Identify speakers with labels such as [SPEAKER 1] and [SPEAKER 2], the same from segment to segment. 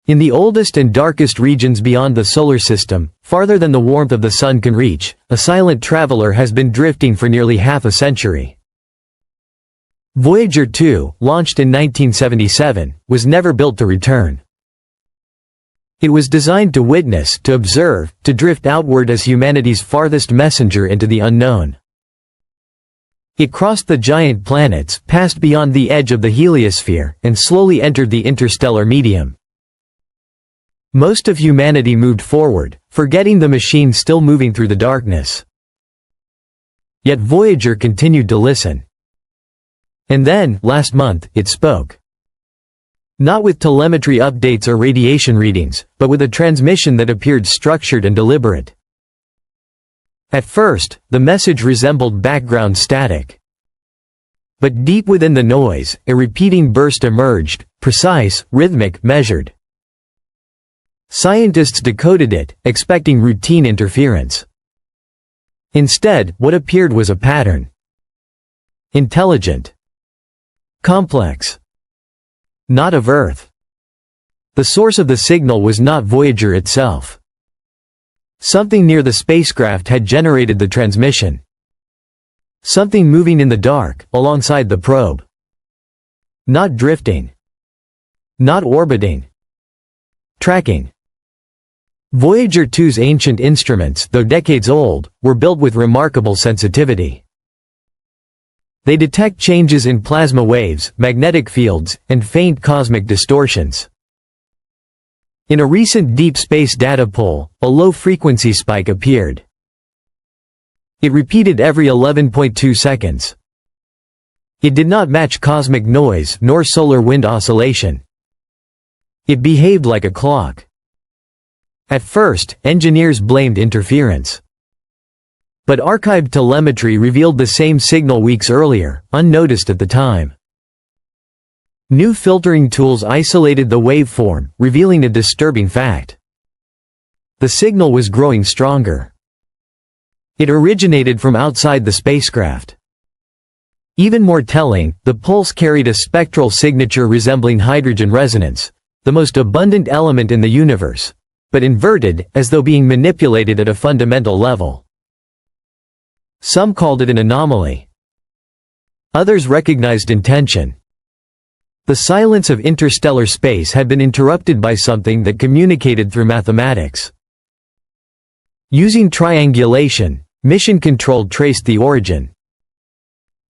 [SPEAKER 1] In the oldest and darkest regions beyond the solar system, farther than the warmth of the sun can reach, a silent traveler has been drifting for nearly half a century. Voyager 2, launched in 1977, was never built to return. It was designed to witness, to observe, to drift outward as humanity's farthest messenger into the unknown. It crossed the giant planets, passed beyond the edge of the heliosphere, and slowly entered the interstellar medium. Most of humanity moved forward, forgetting the machine still moving through the darkness. Yet Voyager continued to listen. And then, last month, it spoke. Not with telemetry updates or radiation readings, but with a transmission that appeared structured and deliberate. At first, the message resembled background static. But deep within the noise, a repeating burst emerged, precise, rhythmic, measured. Scientists decoded it, expecting routine interference. Instead, what appeared was a pattern. Intelligent. Complex. Not of Earth. The source of the signal was not Voyager itself. Something near the spacecraft had generated the transmission. Something moving in the dark, alongside the probe. Not drifting. Not orbiting. Tracking. Voyager 2's ancient instruments, though decades old, were built with remarkable sensitivity. They detect changes in plasma waves, magnetic fields, and faint cosmic distortions. In a recent deep space data pull, a low-frequency spike appeared. It repeated every 11.2 seconds. It did not match cosmic noise nor solar wind oscillation. It behaved like a clock. At first, engineers blamed interference. But archived telemetry revealed the same signal weeks earlier, unnoticed at the time. New filtering tools isolated the waveform, revealing a disturbing fact. The signal was growing stronger. It originated from outside the spacecraft. Even more telling, the pulse carried a spectral signature resembling hydrogen resonance, the most abundant element in the universe, but inverted, as though being manipulated at a fundamental level. Some called it an anomaly. Others recognized intention. The silence of interstellar space had been interrupted by something that communicated through mathematics. Using triangulation, mission control traced the origin.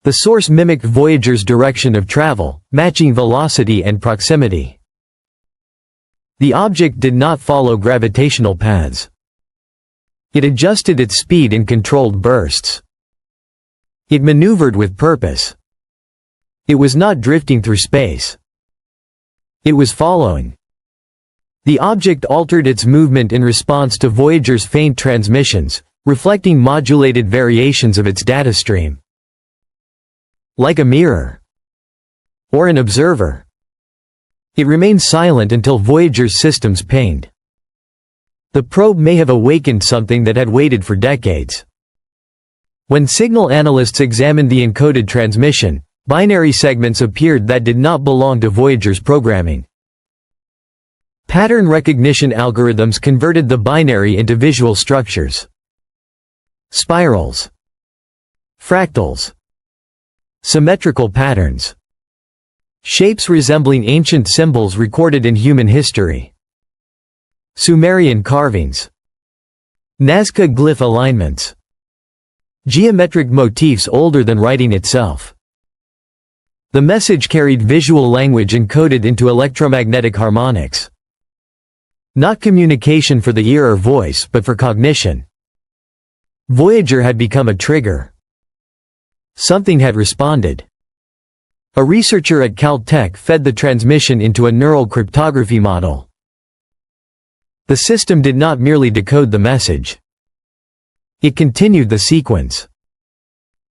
[SPEAKER 1] The source mimicked Voyager's direction of travel, matching velocity and proximity. The object did not follow gravitational paths. It adjusted its speed in controlled bursts. It maneuvered with purpose. It was not drifting through space. It was following. The object altered its movement in response to Voyager's faint transmissions, reflecting modulated variations of its data stream. Like a mirror. Or an observer. It remained silent until Voyager's systems pinged. The probe may have awakened something that had waited for decades. When signal analysts examined the encoded transmission, binary segments appeared that did not belong to Voyager's programming. Pattern recognition algorithms converted the binary into visual structures. Spirals. Fractals. Symmetrical patterns. Shapes resembling ancient symbols recorded in human history. Sumerian carvings. Nazca glyph alignments. Geometric motifs older than writing itself. The message carried visual language encoded into electromagnetic harmonics. Not communication for the ear or voice, but for cognition. Voyager had become a trigger. Something had responded. A researcher at Caltech fed the transmission into a neural cryptography model. The system did not merely decode the message. It continued the sequence.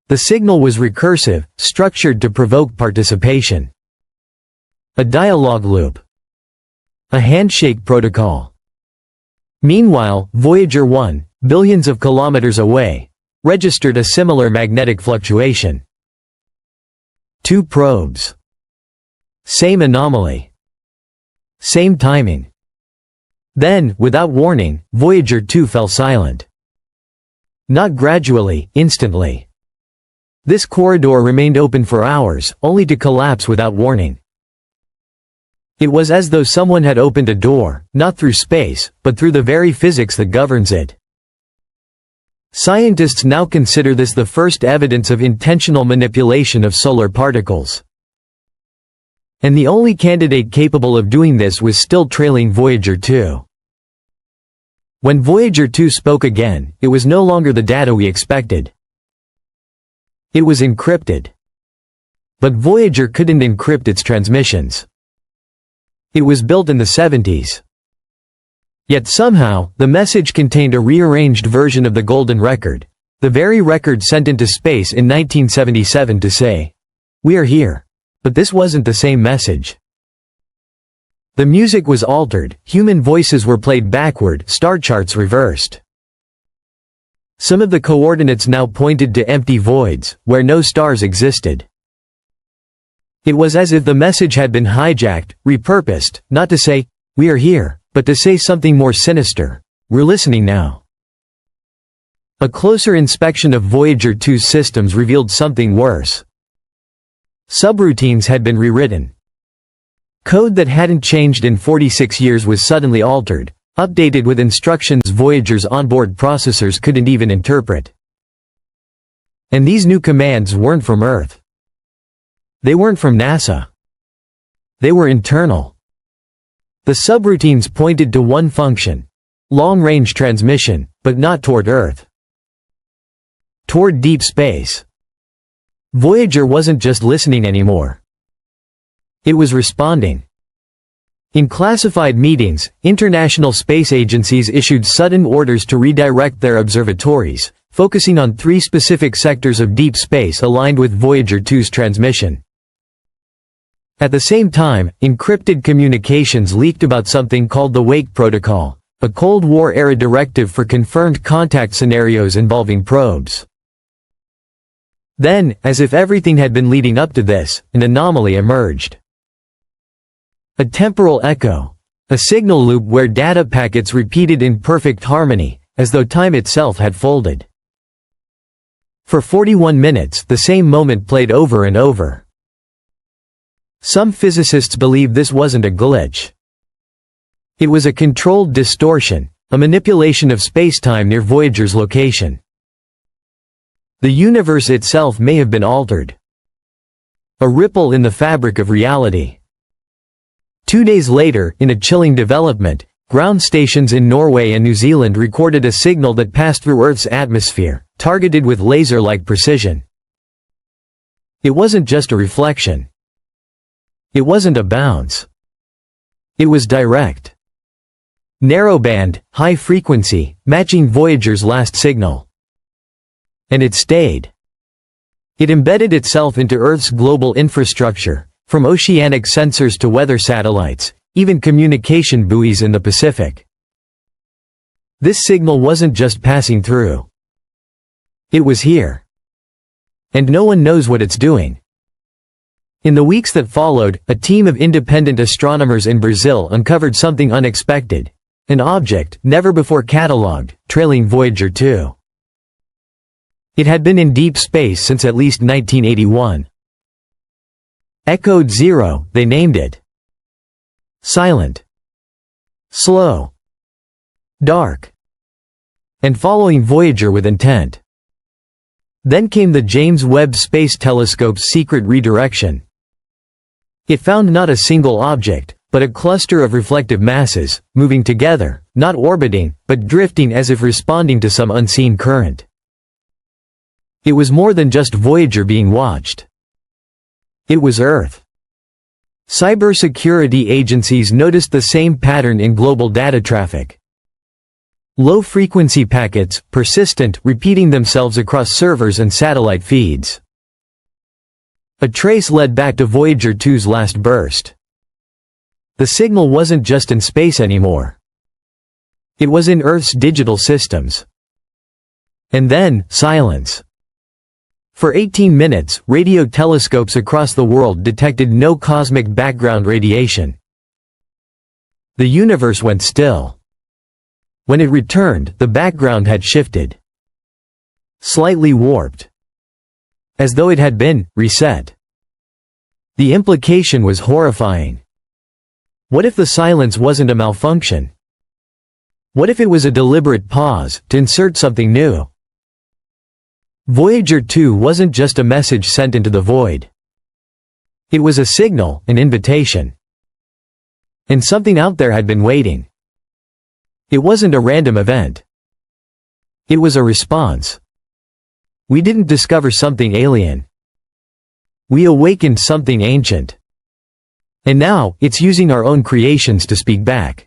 [SPEAKER 1] The signal was recursive, structured to provoke participation. A dialogue loop. A handshake protocol. Meanwhile, Voyager 1, billions of kilometers away, registered a similar magnetic fluctuation. Two probes. Same anomaly. Same timing. Then, without warning, Voyager 2 fell silent. Not gradually, instantly. This corridor remained open for hours, only to collapse without warning. It was as though someone had opened a door, not through space, but through the very physics that governs it. Scientists now consider this the first evidence of intentional manipulation of solar particles. And the only candidate capable of doing this was still trailing Voyager 2. When Voyager 2 spoke again, it was no longer the data we expected. It was encrypted. But Voyager couldn't encrypt its transmissions. It was built in the 70s. Yet somehow, the message contained a rearranged version of the Golden Record, the very record sent into space in 1977 to say, "We are here." But this wasn't the same message. The music was altered, human voices were played backward, star charts reversed. Some of the coordinates now pointed to empty voids, where no stars existed. It was as if the message had been hijacked, repurposed, not to say, "We are here," but to say something more sinister. "We're listening now." A closer inspection of Voyager 2's systems revealed something worse. Subroutines had been rewritten. Code that hadn't changed in 46 years was suddenly altered, updated with instructions Voyager's onboard processors couldn't even interpret. And these new commands weren't from Earth. They weren't from NASA. They were internal. The subroutines pointed to one function: long-range transmission, but not toward Earth. Toward deep space. Voyager wasn't just listening anymore. It was responding. In classified meetings, international space agencies issued sudden orders to redirect their observatories, focusing on 3 specific sectors of deep space aligned with Voyager 2's transmission. At the same time, encrypted communications leaked about something called the Wake Protocol, a Cold War-era directive for confirmed contact scenarios involving probes. Then, as if everything had been leading up to this, an anomaly emerged. A temporal echo. A signal loop where data packets repeated in perfect harmony, as though time itself had folded. For 41 minutes, the same moment played over and over. Some physicists believe this wasn't a glitch. It was a controlled distortion, a manipulation of spacetime near Voyager's location. The universe itself may have been altered. A ripple in the fabric of reality. 2 days later, in a chilling development, ground stations in Norway and New Zealand recorded a signal that passed through Earth's atmosphere, targeted with laser-like precision. It wasn't just a reflection. It wasn't a bounce. It was direct. Narrowband, high frequency, matching Voyager's last signal. And it stayed. It embedded itself into Earth's global infrastructure, from oceanic sensors to weather satellites, even communication buoys in the Pacific. This signal wasn't just passing through. It was here. And no one knows what it's doing. In the weeks that followed, a team of independent astronomers in Brazil uncovered something unexpected. An object, never before catalogued, trailing Voyager 2. It had been in deep space since at least 1981. Echoed Zero, they named it. Silent. Slow. Dark. And following Voyager with intent. Then came the James Webb Space Telescope's secret redirection. It found not a single object, but a cluster of reflective masses, moving together, not orbiting, but drifting as if responding to some unseen current. It was more than just Voyager being watched. It was Earth. Cybersecurity agencies noticed the same pattern in global data traffic. Low-frequency packets, persistent, repeating themselves across servers and satellite feeds. A trace led back to Voyager 2's last burst. The signal wasn't just in space anymore. It was in Earth's digital systems. And then, silence. For 18 minutes, radio telescopes across the world detected no cosmic background radiation. The universe went still. When it returned, the background had shifted. Slightly warped. As though it had been reset. The implication was horrifying. What if the silence wasn't a malfunction? What if it was a deliberate pause, to insert something new? Voyager 2 wasn't just a message sent into the void. It was a signal, an invitation. And something out there had been waiting. It wasn't a random event. It was a response. We didn't discover something alien. We awakened something ancient. And now, it's using our own creations to speak back.